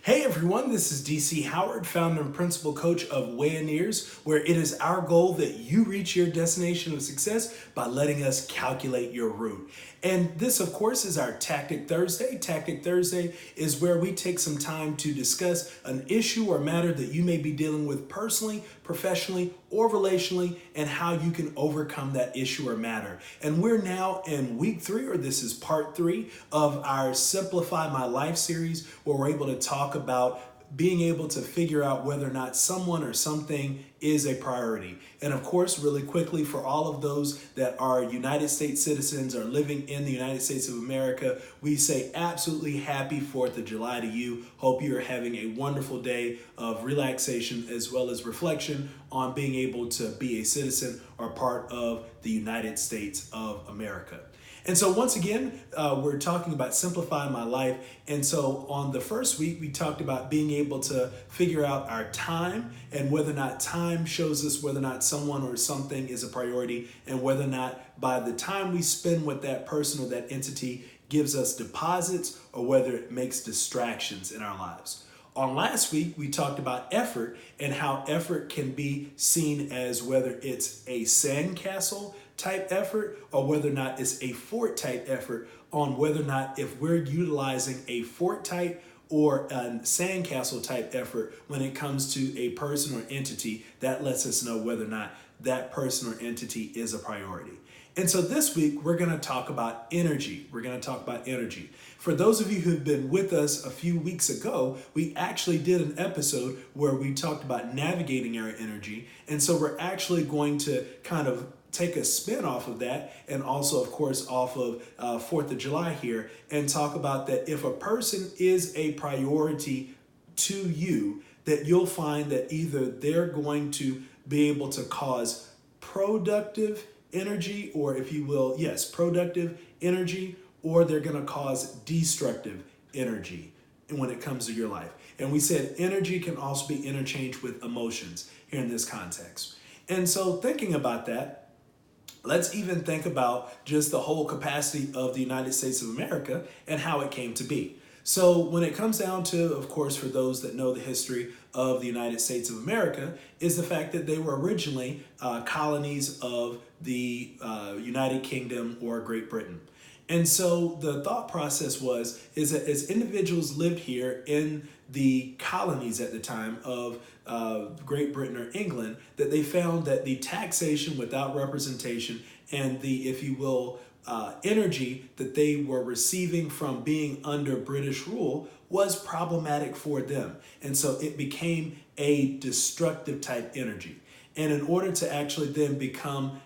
Hey everyone, this is DC Howard, founder and principal coach of Wayineers, where it is our goal that you reach your destination of success by letting us calculate your route. And this, of course, is our Tactic Thursday. Tactic Thursday is where we take some time to discuss an issue or matter that you may be dealing with personally, professionally, or relationally, and how you can overcome that issue or matter. And we're now in week 3, or this is part 3 of our Simplify My Life series, where we're able to talk about being able to figure out whether or not someone or something is a priority. And of course, really quickly, for all of those that are United States citizens or living in the United States of America, we say absolutely happy 4th of July to you. Hope you are having a wonderful day of relaxation as well as reflection on being able to be a citizen or part of the United States of America. And so once again, we're talking about simplifying my life. And so on the first week, we talked about being able to figure out our time and whether or not time shows us whether or not someone or something is a priority, and whether or not by the time we spend with that person or that entity gives us deposits or whether it makes distractions in our lives. On last week, we talked about effort and how effort can be seen as whether it's a sandcastle type effort or whether or not it's a fort type effort, on whether or not if we're utilizing a fort type or a sandcastle type effort when it comes to a person or entity, that lets us know whether or not that person or entity is a priority. And so this week, we're going to talk about energy. We're going to talk about energy. For those of you who've been with us a few weeks ago, we actually did an episode where we talked about navigating our energy. And so we're actually going to kind of take a spin off of that, and also, of course, off of 4th of July here, and talk about that if a person is a priority to you, that you'll find that either they're going to be able to cause productive energy, or if you will, yes, productive energy, or they're going to cause destructive energy when it comes to your life. And we said energy can also be interchanged with emotions here in this context. And so thinking about that, let's even think about just the whole capacity of the United States of America and how it came to be. So when it comes down to, of course, for those that know the history of the United States of America, is the fact that they were originally colonies of the United Kingdom or Great Britain. And so the thought process is that as individuals lived here in the colonies at the time of Great Britain or England, that they found that the taxation without representation and the, if you will, energy that they were receiving from being under British rule was problematic for them. And so it became a destructive type energy. And in order to actually then become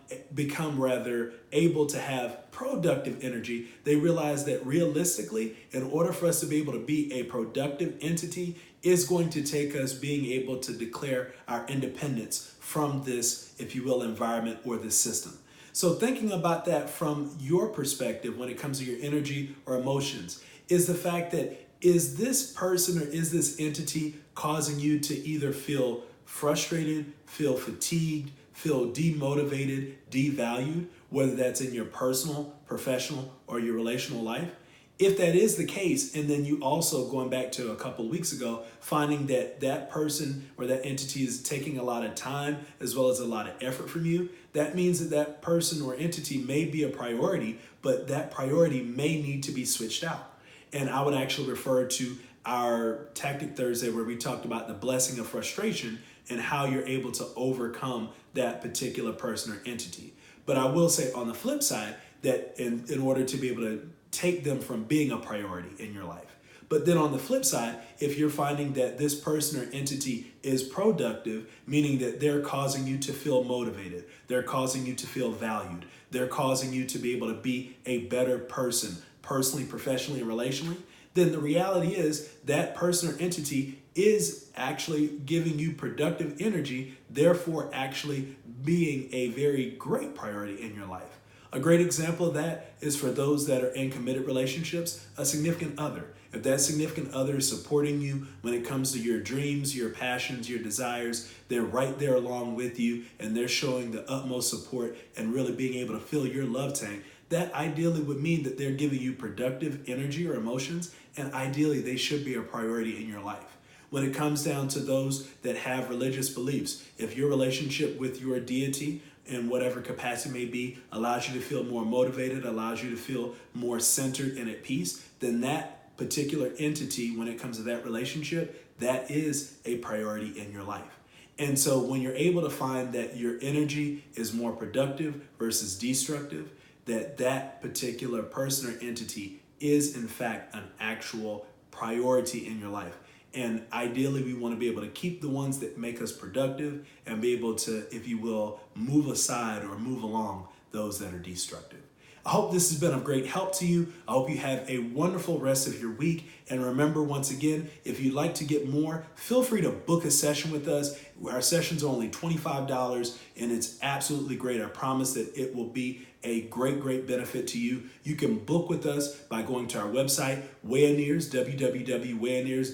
rather able to have productive energy, they realized that realistically, in order for us to be able to be a productive entity, is going to take us being able to declare our independence from this, if you will, environment or this system. So thinking about that from your perspective when it comes to your energy or emotions is the fact that is this person or is this entity causing you to either feel frustrated, feel fatigued, feel demotivated, devalued, whether that's in your personal, professional, or your relational life? If that is the case, and then you also, going back to a couple of weeks ago, finding that that person or that entity is taking a lot of time as well as a lot of effort from you, that means that that person or entity may be a priority, but that priority may need to be switched out. And I would actually refer to our Tactic Thursday where we talked about the blessing of frustration and how you're able to overcome that particular person or entity. But I will say on the flip side that in order to be able to take them from being a priority in your life. But then on the flip side, if you're finding that this person or entity is productive, meaning that they're causing you to feel motivated, they're causing you to feel valued, they're causing you to be able to be a better person, personally, professionally, and relationally, then the reality is that person or entity is actually giving you productive energy, therefore actually being a very great priority in your life. A great example of that is for those that are in committed relationships, a significant other. If that significant other is supporting you when it comes to your dreams, your passions, your desires, they're right there along with you and they're showing the utmost support and really being able to fill your love tank, that ideally would mean that they're giving you productive energy or emotions, and ideally they should be a priority in your life. When it comes down to those that have religious beliefs, if your relationship with your deity in whatever capacity may be allows you to feel more motivated, allows you to feel more centered and at peace, then that particular entity, when it comes to that relationship, that is a priority in your life. And so when you're able to find that your energy is more productive versus destructive, that particular person or entity is in fact an actual priority in your life. And ideally, we want to be able to keep the ones that make us productive and be able to, if you will, move aside or move along those that are destructive. I hope this has been of great help to you. I hope you have a wonderful rest of your week. And remember, once again, if you'd like to get more, feel free to book a session with us. Our sessions are only $25, and it's absolutely great. I promise that it will be a great benefit to you. You can book with us by going to our website, Wayineers, www.wayineers,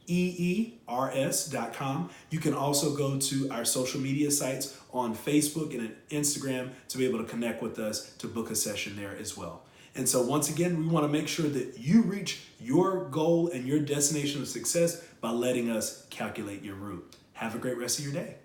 WAYINEERS.com. You can also go to our social media sites on Facebook and Instagram to be able to connect with us to book a session there as well. And so once again, we want to make sure that you reach your goal and your destination of success by letting us calculate your route. Have a great rest of your day.